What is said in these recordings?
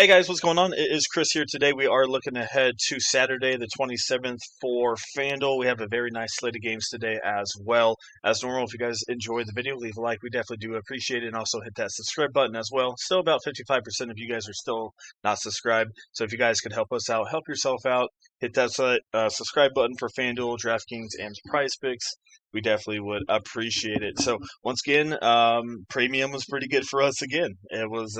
Hey guys, what's going on? It is Chris here. Today we are looking ahead to Saturday, the 27th for Fanduel. We have a very nice slate of games today as well. As normal, if you guys enjoyed the video, leave a like. We definitely do appreciate it. And also hit that subscribe button as well. Still about 55% of you guys are still not subscribed. So if you guys could help us out, help yourself out, hit that subscribe button for Fanduel, DraftKings, and Prize Picks. We definitely would appreciate it. So once again, premium was pretty good for us again. It was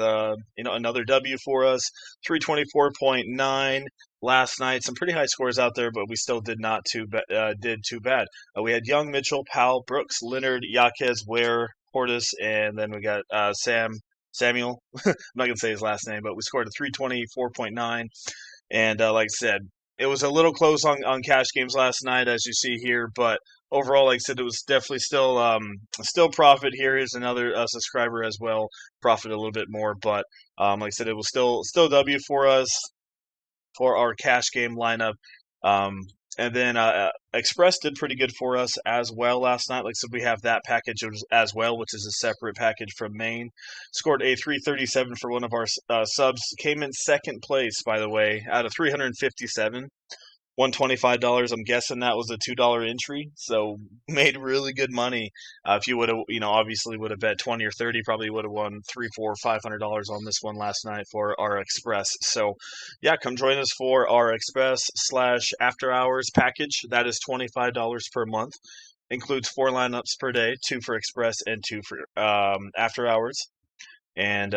another W for us, 324.9 last night. Some pretty high scores out there, but we still did not did too bad. We had Young, Mitchell, Powell, Brooks, Leonard, Yaquez, Ware, Portis, and then we got Samuel. I'm not gonna say his last name, but we scored a 324.9. And like I said, it was a little close on cash games last night, as you see here. But overall, like I said, it was definitely still profit here. Here's another subscriber as well, profit a little bit more. But like I said, it was still W for us for our cash game lineup. Um, and then Express did pretty good for us as well last night. Like I said, we have that package as well, which is a separate package from main. Scored a 337 for one of our subs. Came in second place, by the way, out of 357. $125. I'm guessing that was a $2 entry, so made really good money. If you would have, obviously would have bet 20 or 30, probably would have won three, four, $500 on this one last night for our Express. So, yeah, come join us for our Express / After Hours package. That is $25 per month. Includes 4 lineups per day, 2 for Express and 2 for After Hours. And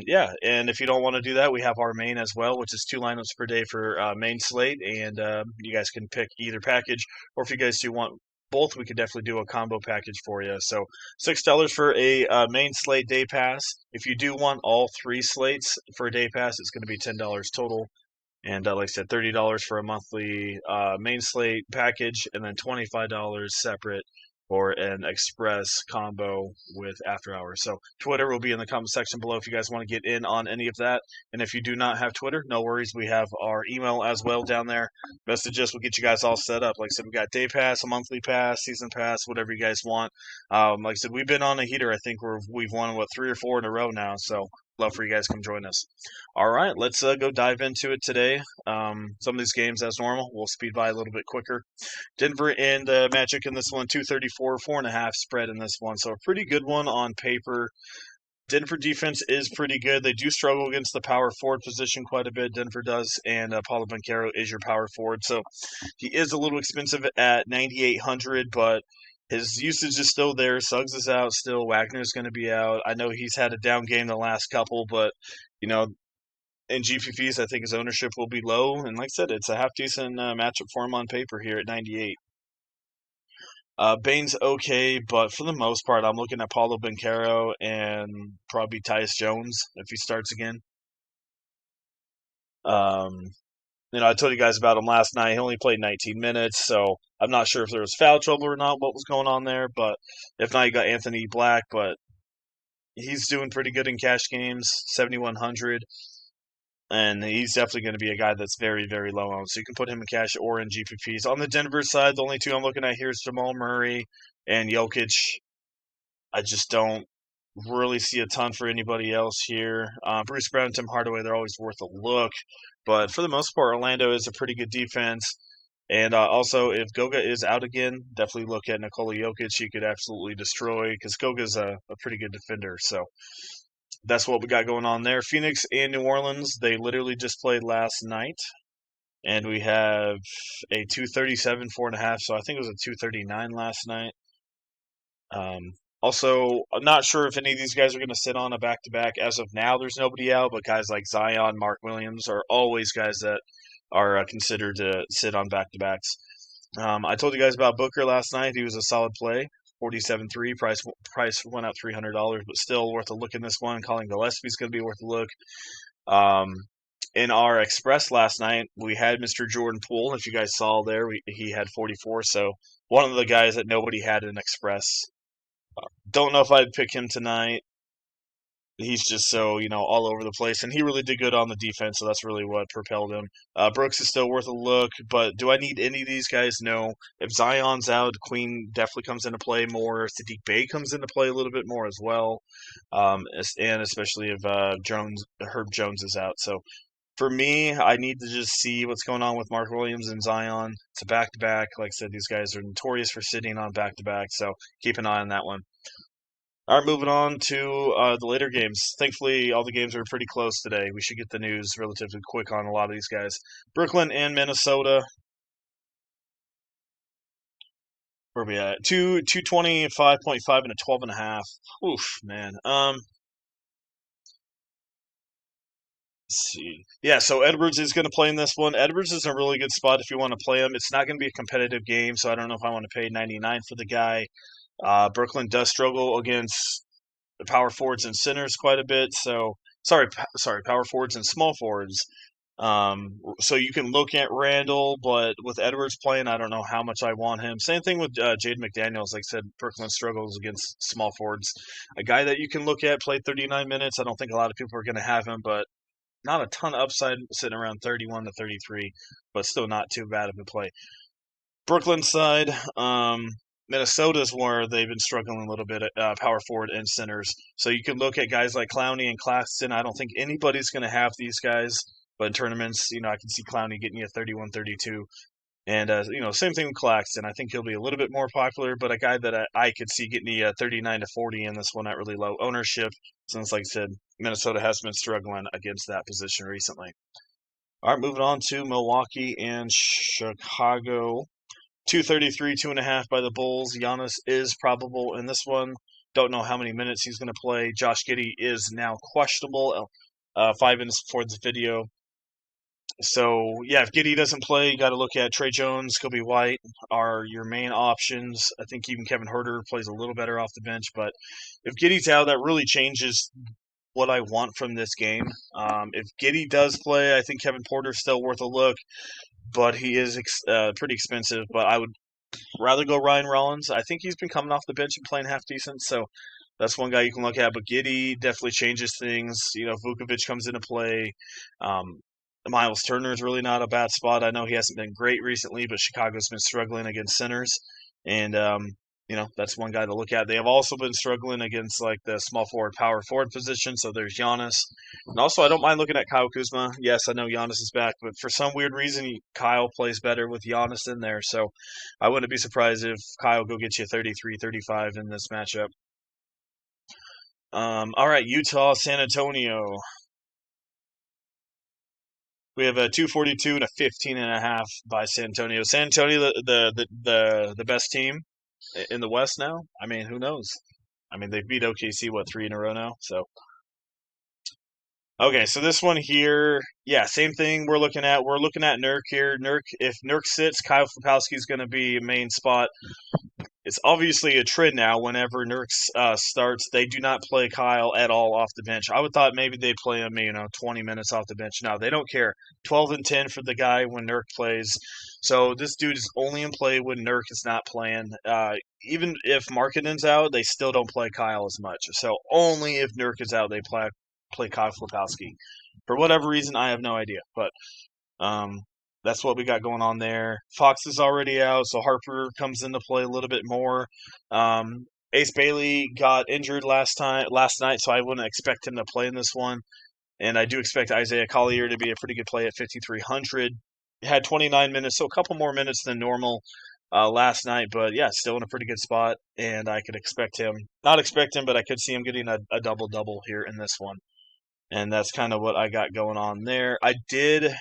yeah, and if you don't want to do that, we have our main as well, which is 2 lineups per day for main slate. And you guys can pick either package, or if you guys do want both, we could definitely do a combo package for you. So $6 for a main slate day pass. If you do want all 3 slates for a day pass, it's going to be $10 total. And like I said, $30 for a monthly main slate package, and then $25 separate for an express combo with After Hours. So Twitter will be in the comment section below if you guys want to get in on any of that. And if you do not have Twitter, no worries. We have our email as well down there. Messages will get you guys all set up. Like I said, we got day pass, a monthly pass, season pass, whatever you guys want. Like I said, we've been on a heater. I think we've won 3 or 4 in a row now. So love for you guys to come join us. All right, let's go dive into it today. Some of these games, as normal, we'll speed by a little bit quicker. Denver and Magic in this one, 234, 4.5 spread in this one. So a pretty good one on paper. Denver defense is pretty good. They do struggle against the power forward position quite a bit. Denver does, and Paulo Banchero is your power forward. So he is a little expensive at 9,800, but his usage is still there. Suggs is out still. Wagner's going to be out. I know he's had a down game the last couple, but you know, in GPPs, I think his ownership will be low. And like I said, it's a half decent matchup for him on paper here at 98. Bane's okay, but for the most part, I'm looking at Paulo Banchero and probably Tyus Jones if he starts again. Um, I told you guys about him last night. He only played 19 minutes, so I'm not sure if there was foul trouble or not, what was going on there. But if not, you got Anthony Black, but he's doing pretty good in cash games, 7,100. And he's definitely going to be a guy that's very, very low owned. So you can put him in cash or in GPPs. On the Denver side, the only 2 I'm looking at here is Jamal Murray and Jokic. I just don't really see a ton for anybody else here. Bruce Brown, Tim Hardaway, they're always worth a look. But for the most part, Orlando is a pretty good defense. And also, if Goga is out again, definitely look at Nikola Jokic. He could absolutely destroy because Goga's a pretty good defender. So that's what we got going on there. Phoenix and New Orleans, they literally just played last night. And we have a 237, 4.5. So I think it was a 239 last night. Also, I'm not sure if any of these guys are going to sit on a back-to-back. As of now, there's nobody out, but guys like Zion, Mark Williams are always guys that are considered to sit on back-to-backs. I told you guys about Booker last night. He was a solid play, 47.3. Price went up $300, but still worth a look in this one. Colin Gillespie's going to be worth a look. In our Express last night, we had Mr. Jordan Poole. If you guys saw there, he had 44. So one of the guys that nobody had in Express. Don't know if I'd pick him tonight. he's just so all over the place, and he really did good on the defense, so that's really what propelled him. Brooks is still worth a look, but do I need any of these guys? No. If Zion's out, Queen definitely comes into play more. Sadiq Bey comes into play a little bit more as well, and especially if Herb Jones is out. So for me, I need to just see what's going on with Mark Williams and Zion. It's a back-to-back. Like I said, these guys are notorious for sitting on back-to-back, so keep an eye on that one. All right, moving on to the later games. Thankfully, all the games are pretty close today. We should get the news relatively quick on a lot of these guys. Brooklyn and Minnesota. Where are we at? 225.5 and a 12.5. Oof, man. Let's see. Yeah, so Edwards is going to play in this one. Edwards is in a really good spot if you want to play him. It's not going to be a competitive game, so I don't know if I want to pay 99 for the guy. Brooklyn does struggle against power forwards and centers quite a bit. So sorry, power forwards and small forwards. So you can look at Randall, but with Edwards playing, I don't know how much I want him. Same thing with Jade McDaniels. Like I said, Brooklyn struggles against small forwards. A guy that you can look at played 39 minutes. I don't think a lot of people are going to have him, but not a ton of upside, sitting around 31 to 33, but still not too bad of a play. Brooklyn side, Minnesota's where they've been struggling a little bit at power forward and centers. So you can look at guys like Clowney and Claxton. I don't think anybody's going to have these guys, but in tournaments, I can see Clowney getting you 31, 32. And, same thing with Claxton. I think he'll be a little bit more popular, but a guy that I could see getting you 39 to 40 in this one at really low ownership, since, like I said, Minnesota has been struggling against that position recently. All right, moving on to Milwaukee and Chicago. 233, 2.5 by the Bulls. Giannis is probable in this one. Don't know how many minutes he's going to play. Josh Giddey is now questionable. 5 minutes before this video. So, yeah, if Giddey doesn't play, you got to look at Trey Jones, Kobe White are your main options. I think even Kevin Huerter plays a little better off the bench. But if Giddey's out, that really changes what I want from this game. If Giddey does play, I think Kevin Porter's still worth a look, but he is pretty expensive. But I would rather go Ryan Rollins. I think he's been coming off the bench and playing half decent, so that's one guy you can look at. But Giddey definitely changes things. Vukovic comes into play. Miles Turner is really not a bad spot. I know he hasn't been great recently, but Chicago's been struggling against centers, and that's one guy to look at. They have also been struggling against like the small forward, power forward position. So there's Giannis, and also I don't mind looking at Kyle Kuzma. Yes, I know Giannis is back, but for some weird reason, Kyle plays better with Giannis in there. So I wouldn't be surprised if Kyle go get you 33, 35 in this matchup. All right, Utah, San Antonio. We have a 242 and a 15.5 by San Antonio. San Antonio, the best team in the West now. I mean, who knows? I mean, they've beat OKC 3 in a row now. So okay, so this one here, yeah, same thing. We're looking at Nurk here. If Nurk sits, Kyle Flapowski is going to be a main spot. It's obviously a trend now. Whenever Nurk starts, they do not play Kyle at all off the bench. I would thought maybe they play him, 20 minutes off the bench. No, they don't care. 12 and 10 for the guy when Nurk plays. So this dude is only in play when Nurk is not playing. Even if Markkanen's out, they still don't play Kyle as much. So only if Nurk is out, they play Kyle Flapowski. For whatever reason, I have no idea. But that's what we got going on there. Fox is already out, so Harper comes into play a little bit more. Ace Bailey got injured last night, so I wouldn't expect him to play in this one. And I do expect Isaiah Collier to be a pretty good play at 5,300. Had 29 minutes, so a couple more minutes than normal last night, but yeah, still in a pretty good spot. And I could not expect him, but I could see him getting a double-double here in this one. And that's kind of what I got going on there. I did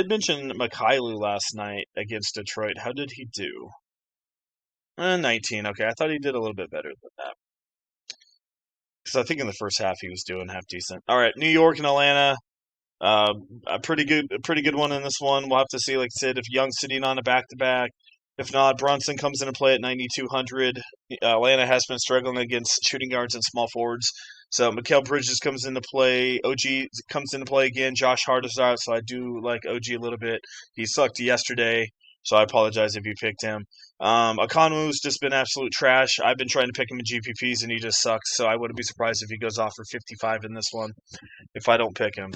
mention Mikhaili last night against Detroit. How did he do? 19. Okay, I thought he did a little bit better than that. Because I think in the first half he was doing half decent. All right, New York and Atlanta. A pretty good one in this one. We'll have to see, like I said, if Young's sitting on a back-to-back. If not, Brunson comes into play at 9,200. Atlanta has been struggling against shooting guards and small forwards. So Mikal Bridges comes into play. OG comes into play again. Josh Hart is out, so I do like OG a little bit. He sucked yesterday, so I apologize if you picked him. Economo's just been absolute trash. I've been trying to pick him in GPPs and he just sucks. So I wouldn't be surprised if he goes off for 55 in this one if I don't pick him.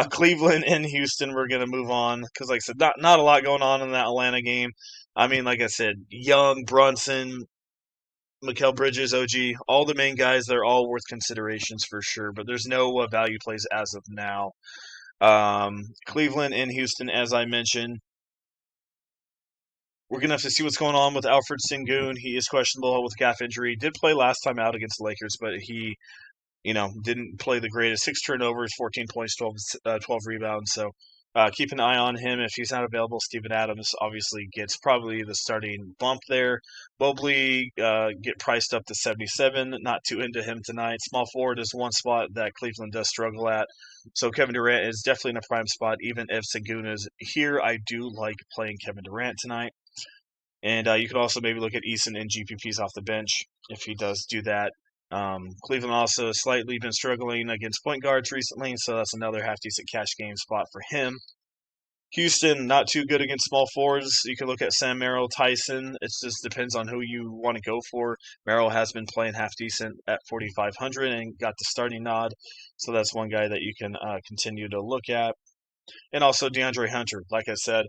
Cleveland and Houston, we're gonna move on because, like I said, not a lot going on in that Atlanta game. I mean, like I said, Young, Brunson, Mikal Bridges, OG, all the main guys, they're all worth considerations for sure. But there's no value plays as of now. Cleveland and Houston, as I mentioned. We're going to have to see what's going on with Alfred Sengun. He is questionable with calf injury. He did play last time out against the Lakers, but he, didn't play the greatest. 6 turnovers, 14 points, 12 rebounds. So keep an eye on him. If he's not available, Steven Adams obviously gets probably the starting bump there. Mobley get priced up to 77. Not too into him tonight. Small forward is one spot that Cleveland does struggle at. So Kevin Durant is definitely in a prime spot. Even if Sengun is here, I do like playing Kevin Durant tonight. And you could also maybe look at Eason and GPPs off the bench if he does do that. Cleveland also slightly been struggling against point guards recently, so that's another half-decent cash game spot for him. Houston, not too good against small forwards. You can look at Sam Merrill, Tyson. It just depends on who you want to go for. Merrill has been playing half-decent at 4,500 and got the starting nod, so that's one guy that you can continue to look at. And also DeAndre Hunter, like I said,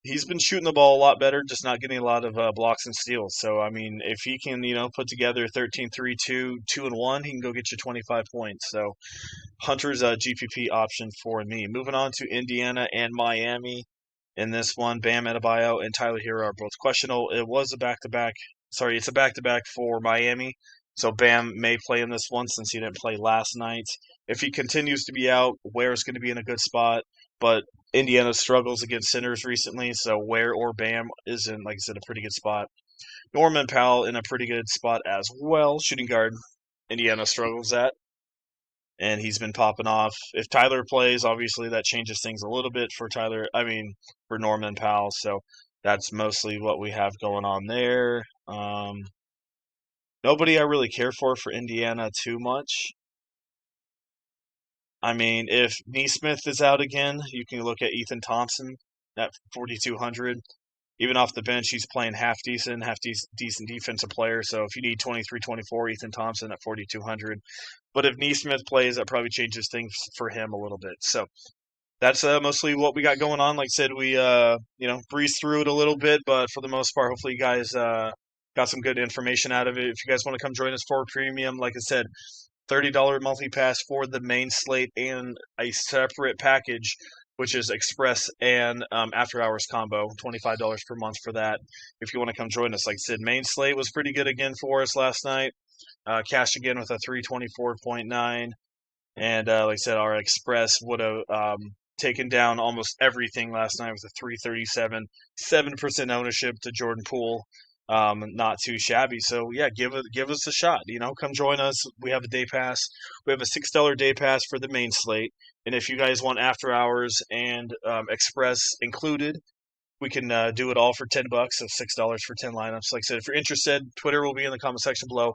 he's been shooting the ball a lot better, just not getting a lot of blocks and steals. So, I mean, if he can, put together 13-3-2, 2-1, he can go get you 25 points. So, Hunter's a GPP option for me. Moving on to Indiana and Miami. In this one, Bam Adebayo and Tyler Hero are both questionable. It was a back-to-back. Sorry, it's a back-to-back for Miami. So Bam may play in this one since he didn't play last night. If he continues to be out, Ware's going to be in a good spot. But Indiana struggles against centers recently, so Ware or Bam is in, like I said, a pretty good spot. Norman Powell in a pretty good spot as well. Shooting guard, Indiana struggles at, and he's been popping off. If Tyler plays, obviously that changes things a little bit for for Norman Powell. So that's mostly what we have going on there. Nobody I really care for Indiana too much. I mean, if Neesmith is out again, you can look at Ethan Thompson at 4,200. Even off the bench, he's playing half decent defensive player. So if you need 23-24, Ethan Thompson at 4,200. But if Neesmith plays, that probably changes things for him a little bit. So that's mostly what we got going on. Like I said, we breezed through it a little bit, but for the most part, hopefully you guys got some good information out of it. If you guys want to come join us for premium, like I said, $30 monthly pass for the main slate and a separate package, which is Express and After Hours combo, $25 per month for that. If you want to come join us, like I said, main slate was pretty good again for us last night. Cashed again with a 324.9. And like I said, our Express would have taken down almost everything last night with a 337, 7% ownership to Jordan Poole. Not too shabby. So yeah, give us a shot. Come join us. We have a day pass. We have a $6 day pass for the main slate, and if you guys want after hours and express included, we can do it all for $10. So $6 for 10 lineups. Like I said, if you're interested, Twitter will be in the comment section below.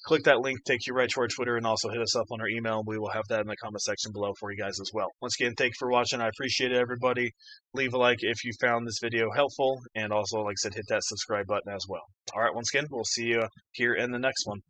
Click that link, take you right to our Twitter, and also hit us up on our email. We will have that in the comment section below for you guys as well. Once again, thank you for watching. I appreciate it, everybody. Leave a like if you found this video helpful, and also, like I said, hit that subscribe button as well. All right, once again, we'll see you here in the next one.